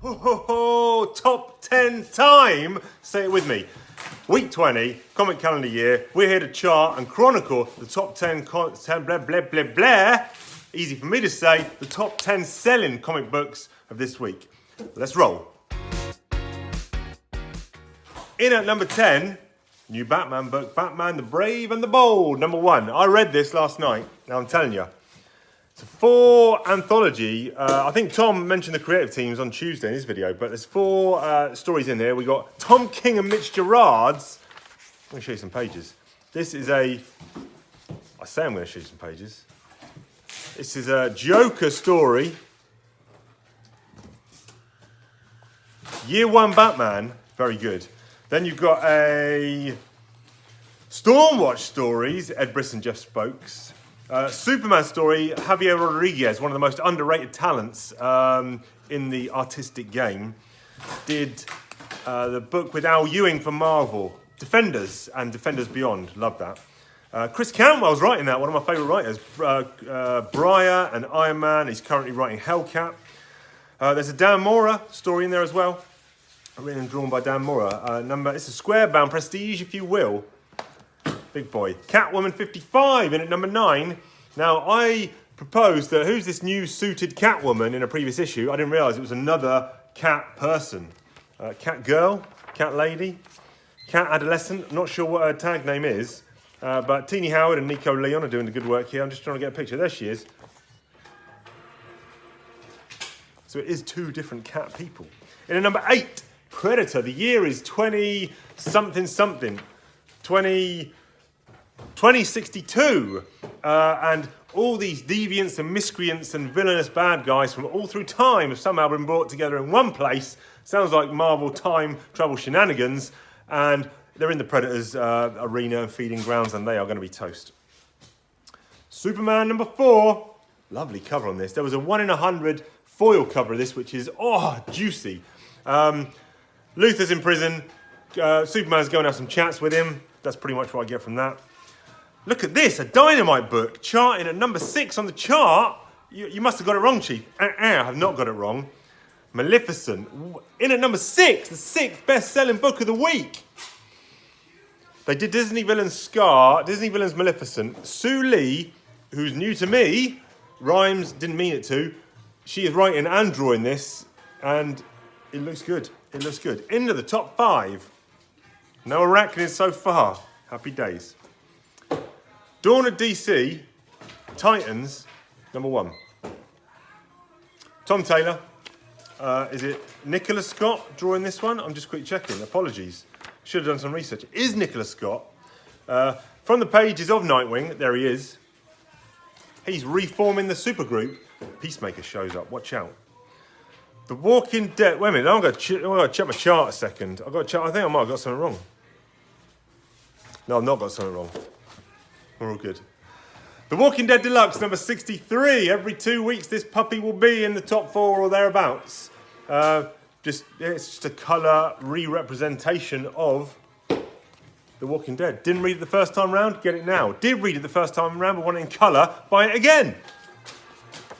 Ho, ho, ho, top 10 time. Say it with me. Week 20, comic calendar year. We're here to chart and chronicle the top 10, blah, blah, blah, blah. Easy for me to say, the top 10 selling comic books of this week. Let's roll. In at number 10, new Batman book, Batman the Brave and the Bold, number 1. I read this last night, now I'm telling you. It's a 4 anthology. I think Tom mentioned the creative teams on Tuesday in his video, but there's 4 stories in there. We got Tom King and Mitch Gerard's. I'm going to show you some pages. This is I say I'm going to show you some pages. This is a Joker story. Year 1 Batman, very good. Then you've got a Stormwatch stories, Ed Briss and Jeff Spokes. Superman story, Javier Rodriguez, one of the most underrated talents in the artistic game, did the book with Al Ewing for Marvel, Defenders and Defenders Beyond. Love that. Chris Cantwell's writing that, one of my favourite writers. Briar and Iron Man, he's currently writing Hellcat. There's a Dan Mora story in there as well, written and drawn by Dan Mora. It's a square-bound prestige, if you will. Big boy. Catwoman 55 in at number 9. Now, I proposed that who's this new suited Catwoman in a previous issue? I didn't realise it was another cat person. Cat girl, cat lady, cat adolescent. I'm not sure what her tag name is. But Teenie Howard and Nico Leon are doing the good work here. I'm just trying to get a picture. There she is. So it is 2 different cat people. In at number 8, Predator. The year is 20-something. 2062, and all these deviants and miscreants and villainous bad guys from all through time have somehow been brought together in one place. Sounds like Marvel time travel shenanigans, and they're in the Predators arena and feeding grounds, and they are going to be toast. Superman number 4, lovely cover on this. There was a 1 in 100 foil cover of this, which is juicy. Luthor's in prison. Superman's going to have some chats with him. That's pretty much what I get from that. Look at this, a Dynamite book, charting at number 6 on the chart. You must have got it wrong, Chief. I have not got it wrong. Maleficent, in at number 6, the 6th best-selling book of the week. They did Disney Villains Scar, Disney Villains Maleficent. Sue Lee, who's new to me, rhymes, didn't mean it to. She is writing and drawing this, and it looks good. It looks good. Into the top 5. No arachnid so far. Happy days. Dawn of DC, Titans, number 1. Tom Taylor. Is it Nicholas Scott drawing this one? I'm just quick checking. Apologies. Should have done some research. It is Nicholas Scott. From the pages of Nightwing, there he is. He's reforming the supergroup. Peacemaker shows up. Watch out. The Walking Dead. Wait a minute. I've got to check my chart a second. I think I might have got something wrong. No, I've not got something wrong. We're all good. The Walking Dead Deluxe, number 63. Every 2 weeks, this puppy will be in the top 4 or thereabouts. It's just a colour re-representation of The Walking Dead. Didn't read it the first time round, get it now. Did read it the first time round, but want it in colour, buy it again.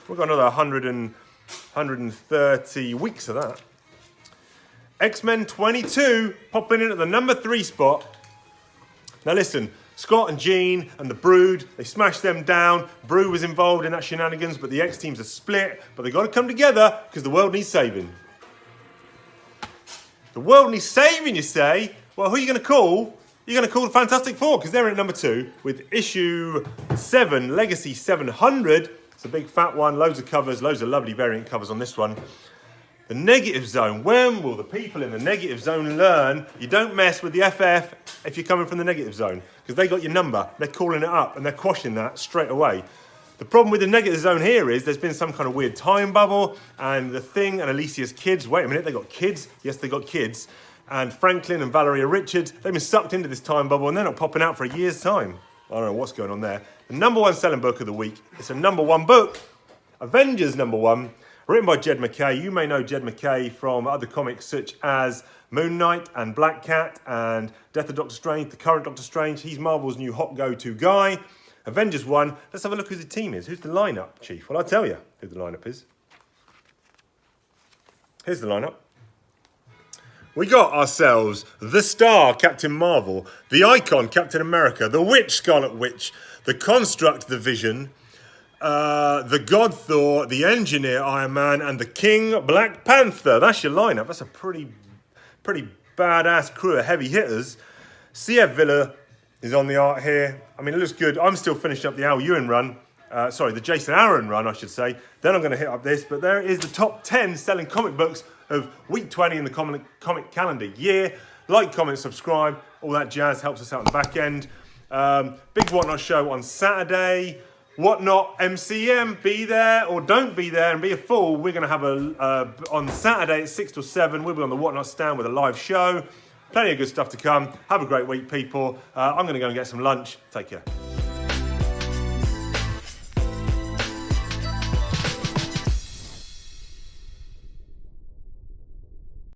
We've got another 130 weeks of that. X-Men 22, popping in at the number 3 spot. Now listen, Scott and Jean and the Brood, they smashed them down. Brood was involved in that shenanigans, but the X-teams are split. But they've got to come together because the world needs saving. The world needs saving, you say? Well, who are you going to call? You're going to call the Fantastic Four because they're in at number 2 with issue 7, Legacy 700. It's a big fat one, loads of covers, loads of lovely variant covers on this one. The Negative Zone. When will the people in the Negative Zone learn you don't mess with the FF if you're coming from the Negative Zone? Because they got your number, they're calling it up and they're quashing that straight away. The problem with the Negative Zone here is there's been some kind of weird time bubble, and the Thing and Alicia's kids, wait a minute, they got kids? Yes, they got kids. And Franklin and Valeria Richards, they've been sucked into this time bubble and they're not popping out for a year's time. I don't know what's going on there. The number 1 selling book of the week, it's a number 1 book, Avengers number 1. Written by Jed MacKay. You may know Jed MacKay from other comics such as Moon Knight and Black Cat and Death of Doctor Strange, the current Doctor Strange. He's Marvel's new hot go-to guy. Avengers 1. Let's have a look who the team is. Who's the lineup, Chief? Well, I'll tell you who the lineup is. Here's the lineup. We got ourselves the Star, Captain Marvel, the Icon, Captain America, the Witch, Scarlet Witch, the Construct, the Vision, the God Thor, the Engineer, Iron Man, and the King, Black Panther. That's your lineup. That's a pretty badass crew of heavy hitters. CF Villa is on the art here. I mean, it looks good. I'm still finishing up the Al Ewing run. The Jason Aaron run, I should say. Then I'm going to hit up this, but there is the top 10 selling comic books of week 20 in the comic calendar year. Like, comment, subscribe, all that jazz helps us out on the back end. Big Whatnot show on Saturday. Whatnot MCM, be there or don't be there and be a fool. We're going to have on Saturday at 6 till 7. We'll be on the Whatnot stand with a live show. Plenty of good stuff to come. Have a great week, people. I'm going to go and get some lunch. Take care.